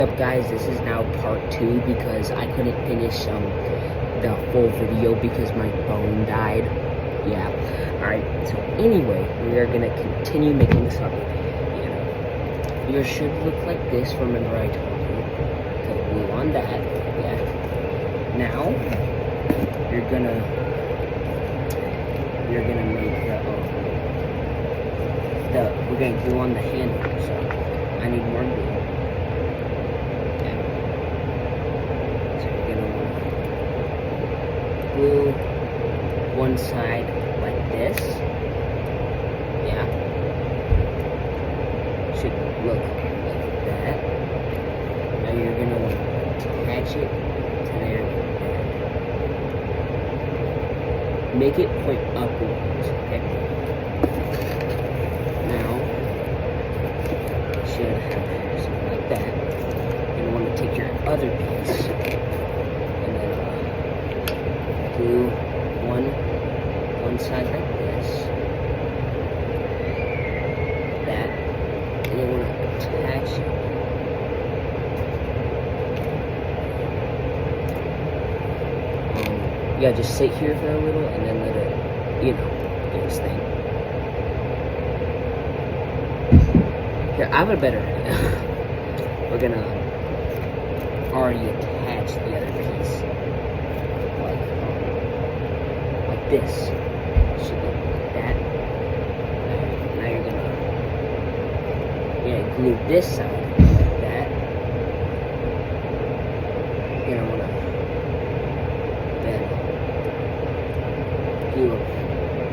What's up guys, this is now part 2 because I couldn't finish the full video because my phone died. Yeah. Alright, so anyway, we are going to continue making this up. Yours should look like this, remember I told you. Okay, glue on that. Yeah. Now, you're gonna make we're gonna glue on the handle, so I need more glue. Glue one side like this. Yeah. Should look like that. Now you're gonna want to attach it to there. Make it point upwards, okay? Now should have something like that. You're gonna want to take your other piece. Glue one side like this, that, and you want to attach it. Yeah, just sit here for a little and then let it, do its thing. Here, I have a better idea. We're gonna already attach the other piece. This should look like that. Now you're gonna glue this side like that. You're gonna wanna then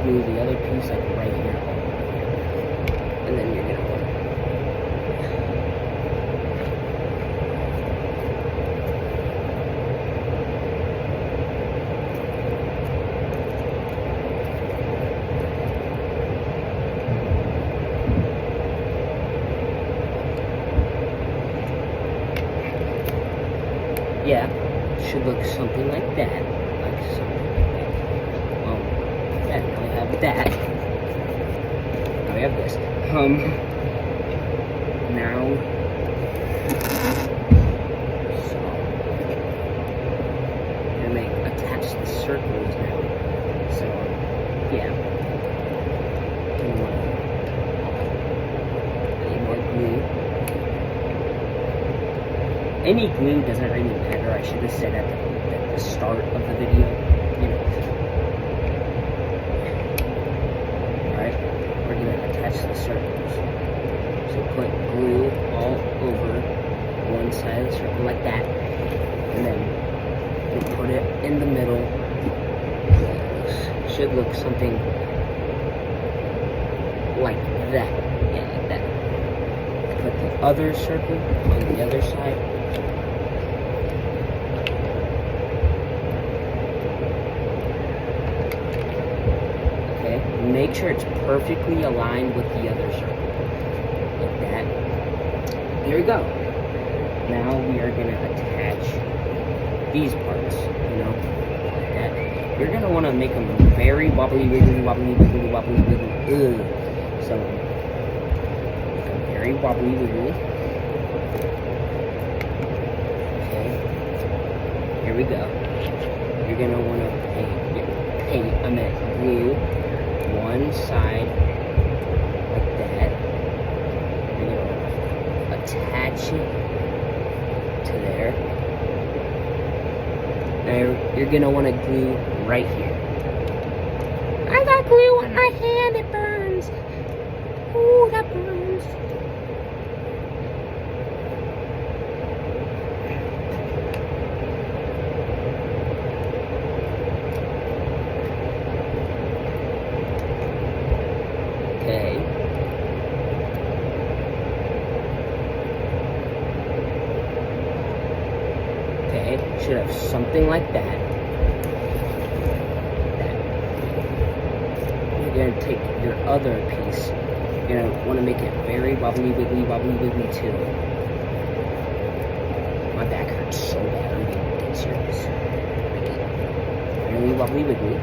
glue the other piece like right here, and then you're gonna wanna should look something like that. Yeah, now we have that. Now we have this. Now, so, I'm gonna attach the circles now. So, yeah. Any more glue. Any glue doesn't really matter. I should have said at the start of the video. Alright, we're going to attach the circles. So put glue all over one side of the circle like that. And then we'll put it in the middle. It should look something like that. Yeah, like that. Put the other circle on the other side. Make sure it's perfectly aligned with the other circle. Like that. Here we go. Now we are going to attach these parts, like that. You're going to want to make them very wobbly, wiggly, wobbly, wiggly, wobbly, wiggly. So, make them very wobbly, wiggly. Okay. Here we go. You're going to want to glue one side like that. You're going to attach it to there. Now you're going to want to glue right here. I got glue on my hand, it burns. Ooh, that burns. Okay, should have something like that. You're going to take your other piece. You're going to want to make it very wobbly, wiggly, too. My back hurts so bad, I'm being dead serious. Really wobbly, wiggly.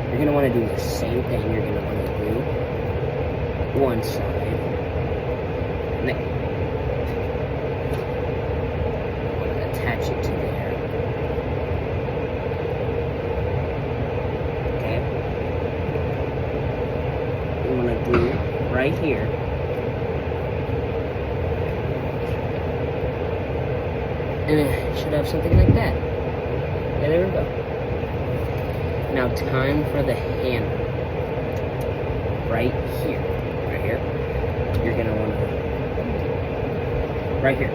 You're going to want to do the same thing. You're going to want to glue one side here. And it should have something like that. Yeah, there we go. Now time for the handle. Right here. Right here. You're gonna want to... Right here.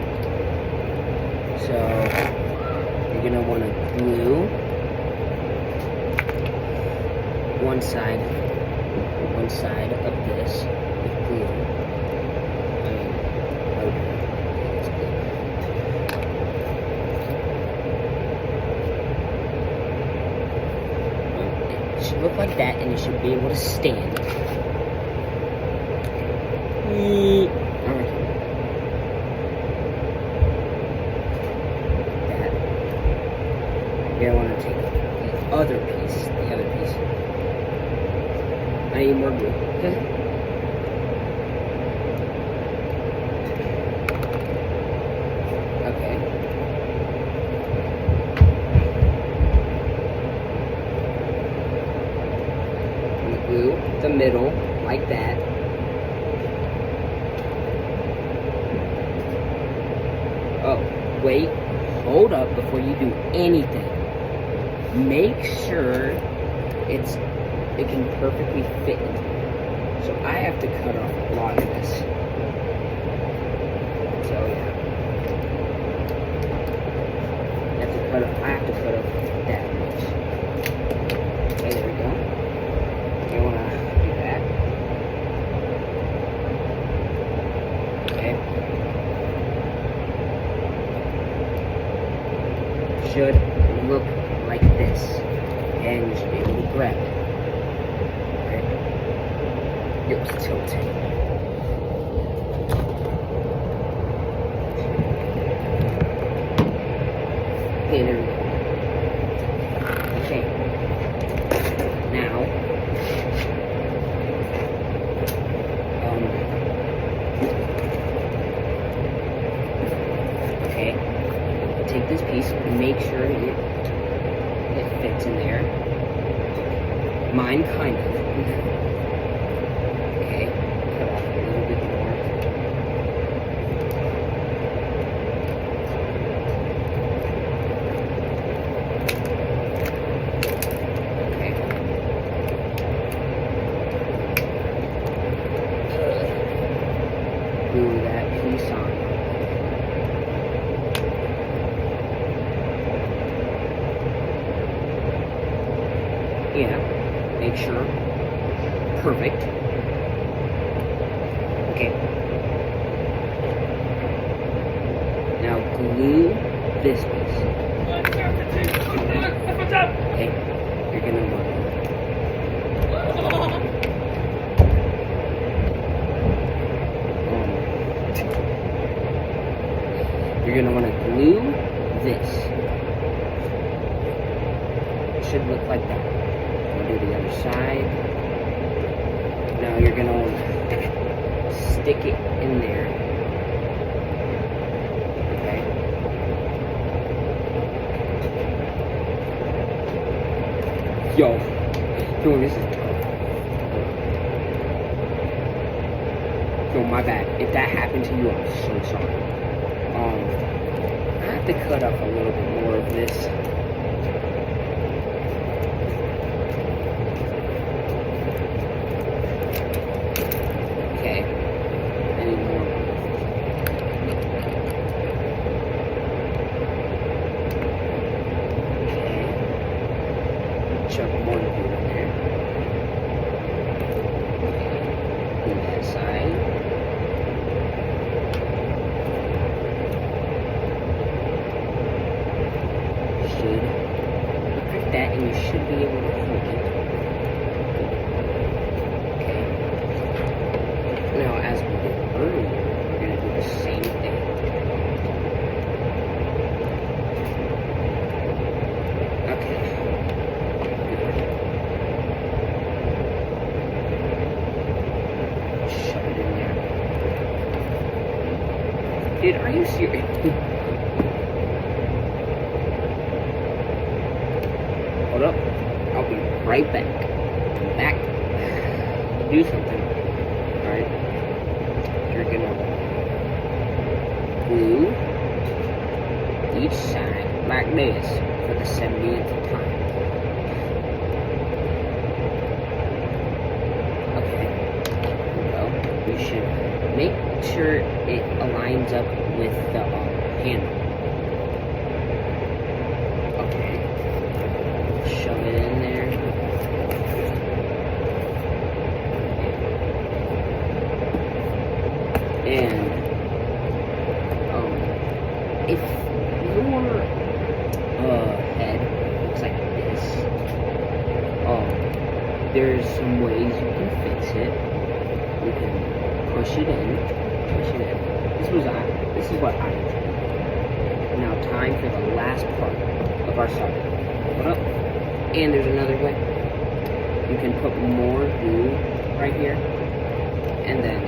So, you're gonna want to glue one side of this with glue. It should look like that, and you should be able to stand. Alright. That. You're gonna want to take the other piece. I need more glue. Okay. Okay. And glue the middle like that. Oh, wait. Hold up before you do anything. Make sure it can perfectly fit in. So I have to cut off a lot of this. So yeah. I have to cut off that much. Okay, there we go. You wanna do that. Okay. Should look like this. And you should be able to grab it. It was tilting. Okay, there we go. Okay. Now, okay. Take this piece and make sure it fits in there. Mine kind of. Okay, cut off a little bit more. Okay. Glue that piece on. Yeah, make sure. Perfect. Okay. Now glue this piece. Okay. You're gonna want to glue this. It should look like that. Do the other side. Now you're gonna stick it in there. Okay. Yo, this is tough. Yo, my bad. If that happened to you, I'm so sorry. I have to cut up a little bit more of this. Chuck more glue in there. On that side. Should look like that, and you should be able to hold it. Okay. Now, as we did earlier, we're going to do the same thing. Dude, are you serious? Hold up. I'll be right back. I'm back to do something. Alright. each side like this for the 70th time. Okay, well, we should make sure it aligns up with the handle. Okay, shove it in there. And if your head looks like this, there's some ways you can fix it. You can push it in. This is what I did. Now time for the last part of our socket. Hold up. And there's another way. You can put more glue right here, and then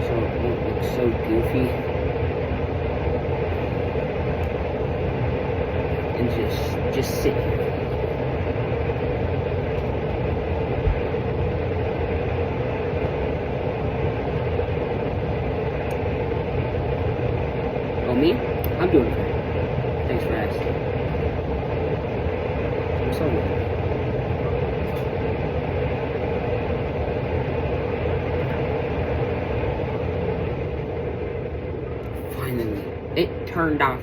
so it won't look so goofy. And just sit here. Oh, me? I'm doing great. Thanks for asking. I'm so good. Finally, it turned off.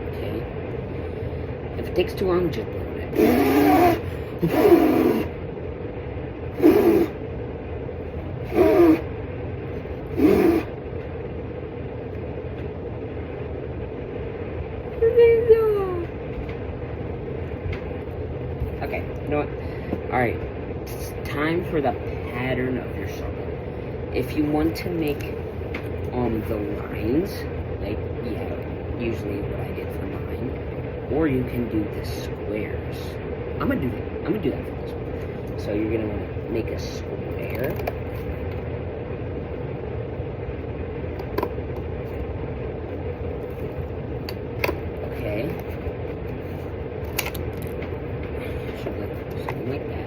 Okay. If it takes too long, just burn it. Okay, you know what? Alright, it's time for the pattern of your circle. If you want to make the lines, like, usually what I did for mine, or you can do the squares. I'm gonna do that for this one. So you're gonna want to make a square. Okay. Something like that.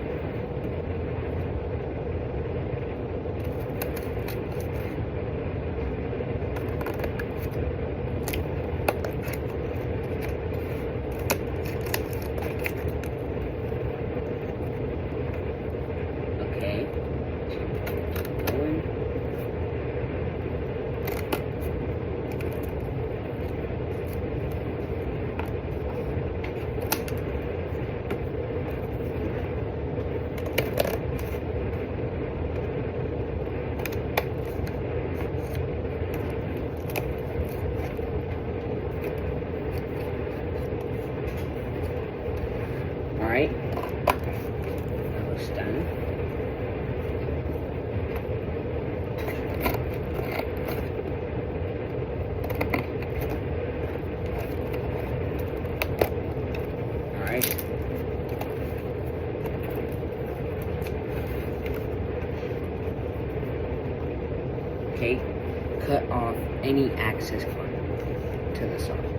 Alright, that looks done. Alright. Okay, cut off any access cord to the socket.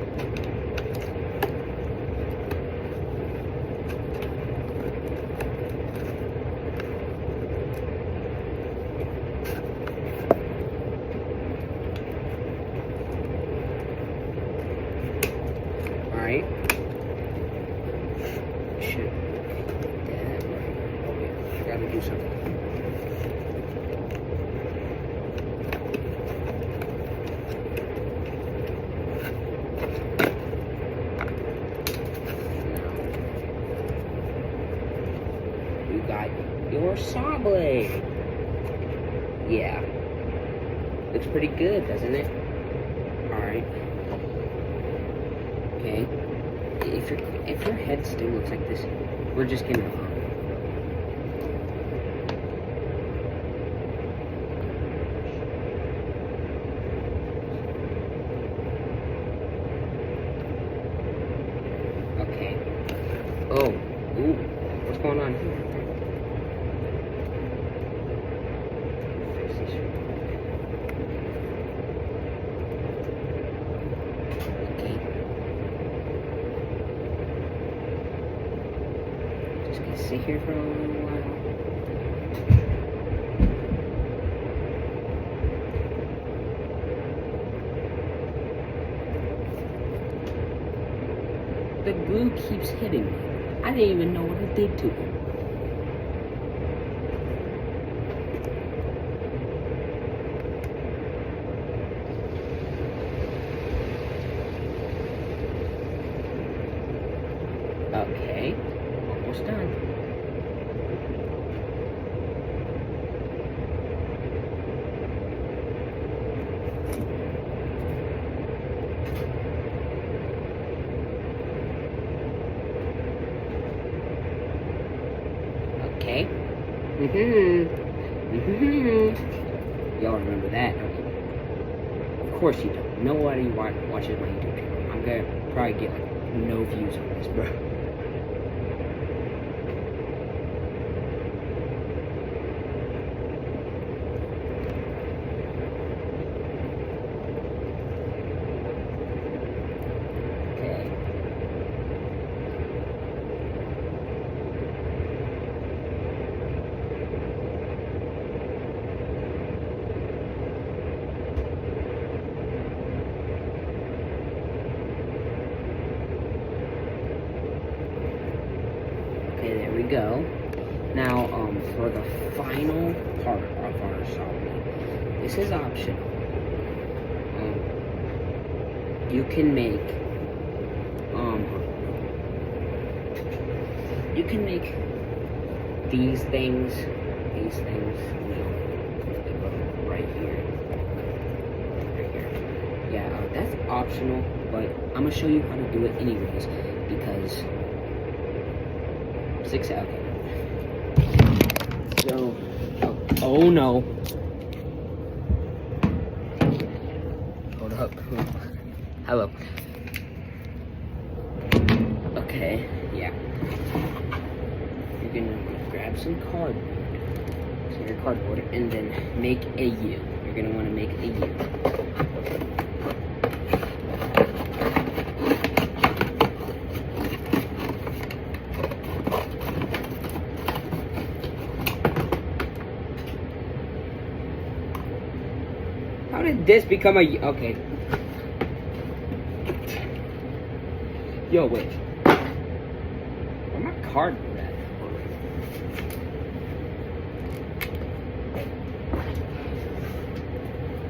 Alright. Should that. Oh wait, I gotta do something. You got your saw blade. Yeah. Looks pretty good, doesn't it? Alright. Okay. If your head still looks like this, we're just gonna okay. Oh, ooh, what's going on here? Just gonna sit here for a little while. the glue keeps hitting me. I didn't even know what it did to it. Okay, almost done. Okay. Y'all remember that, don't you? Of course you don't. Nobody watches my YouTube channel. I'm gonna probably get like no views on this, bro. Okay, there we go. Now, for the final part of our solving, this is optional. You can make, these things, you know, they go right here. Yeah, that's optional, but I'm gonna show you how to do it anyways, because 6 out. So, oh no. Hold up. Hello. Okay, yeah. You're gonna grab some cardboard, and then make a U. You're gonna want to make a U. How did this become a... Okay. Yo, wait. Where my cardboard at?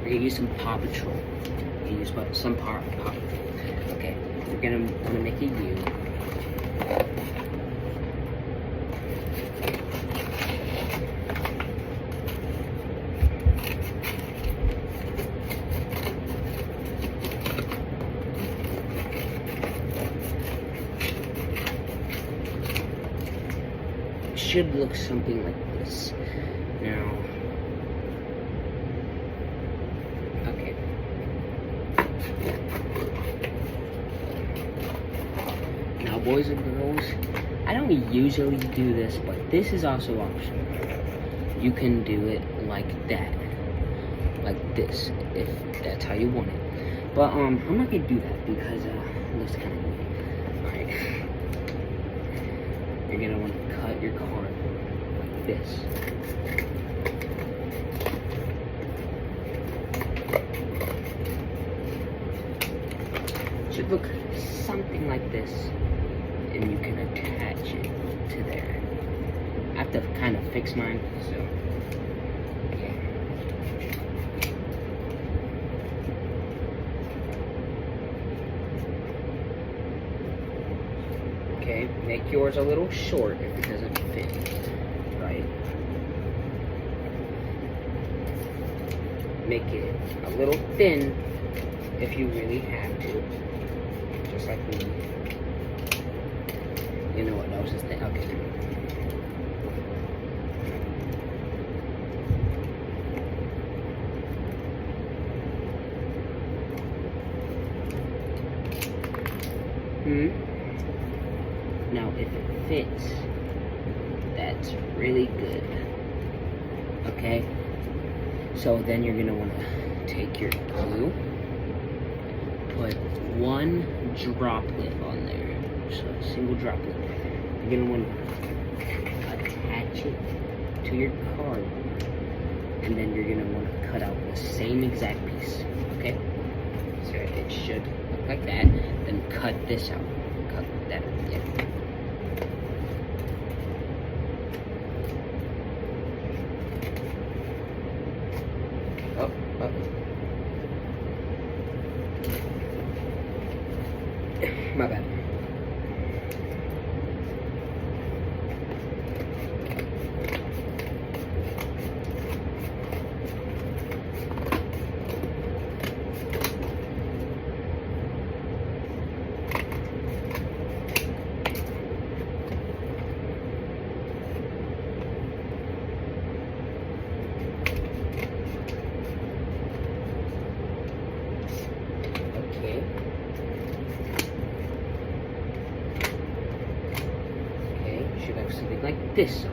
We're gonna use some Paw Patrol. We're gonna use some Paw Patrol. Okay. We're gonna make a U. Should look something like this. Now, okay. Now, boys and girls, I don't usually do this, but this is also optional. You can do it like that, like this, if that's how you want it. But I'm not gonna do that because it looks kind of weird. All right. You're gonna want to cut your card like this. It should look something like this, and you can attach it to there. I have to kind of fix mine, so yeah. Okay, make yours a little short if it doesn't fit, right? Make it a little thin if you really have to, just like me. You know what else is thin? Okay. Now, if it fits, that's really good. Okay? So then you're gonna wanna take your glue, put one droplet on there, so a single droplet. You're gonna wanna attach it to your card, and then you're gonna wanna cut out the same exact piece. Okay? So it should look like that. Then cut this out. Cut that. Yeah. Oh. My bad. Should have something like this.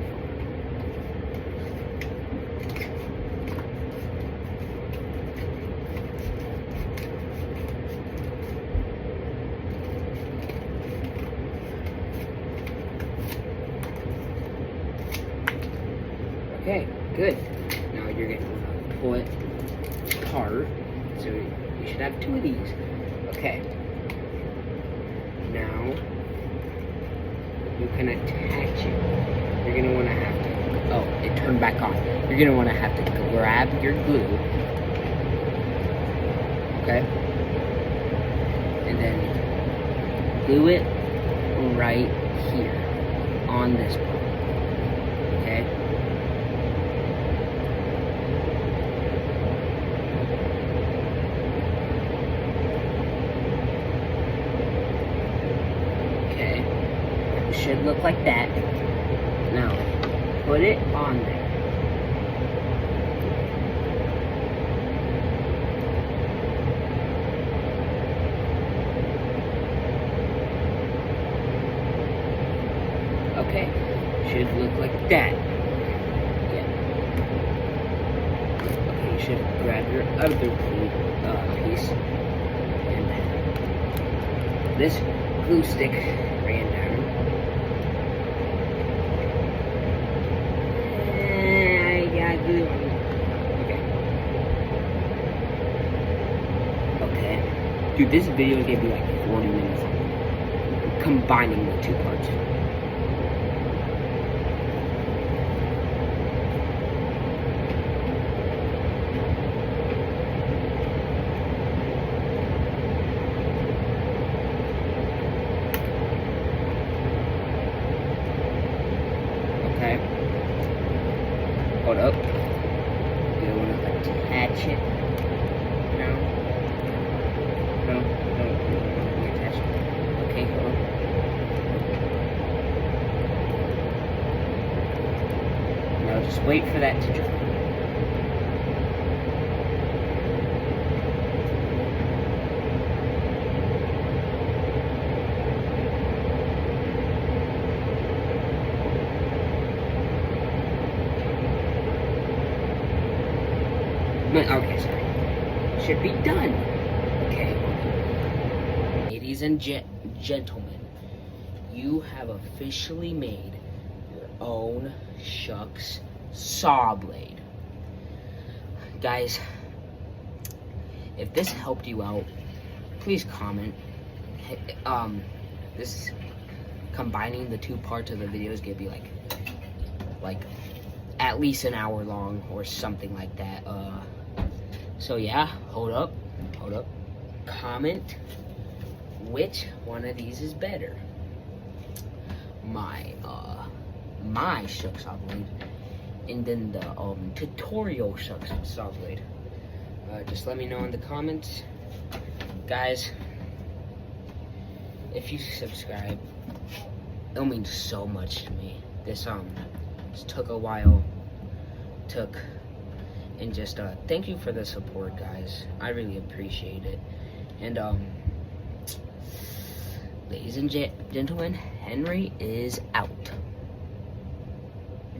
Okay, good. Now you're going to pull it apart. So you should have 2 of these. Okay. Now you can attach it. You're gonna want to have to, oh, it turned back on. You're gonna want to have to grab your glue, okay, and then glue it right here on this part, okay. Should look like that. Now, put it on there. Okay, should look like that. Yeah. Okay, you should grab your other piece, and then this glue stick ran down. Okay. Dude, this video is gonna be like 40 minutes long, combining the 2 parts. Okay. Hold up. You want to attach it. No. Attach it. Okay, hold on. Now just wait for that to dry. Okay, sorry. Should be done. Okay. Ladies and gentlemen, you have officially made your own shucks saw blade. Guys, if this helped you out, please comment. This combining the 2 parts of the video is gonna be like at least an hour long or something like that. So yeah, hold up. Comment which one of these is better. My shucks saw blade, and then the tutorial shucks saw blade. Just let me know in the comments, guys. If you subscribe, it'll mean so much to me. This took a while. And just thank you for the support, guys. I really appreciate it. And ladies and gentlemen, Henry is out.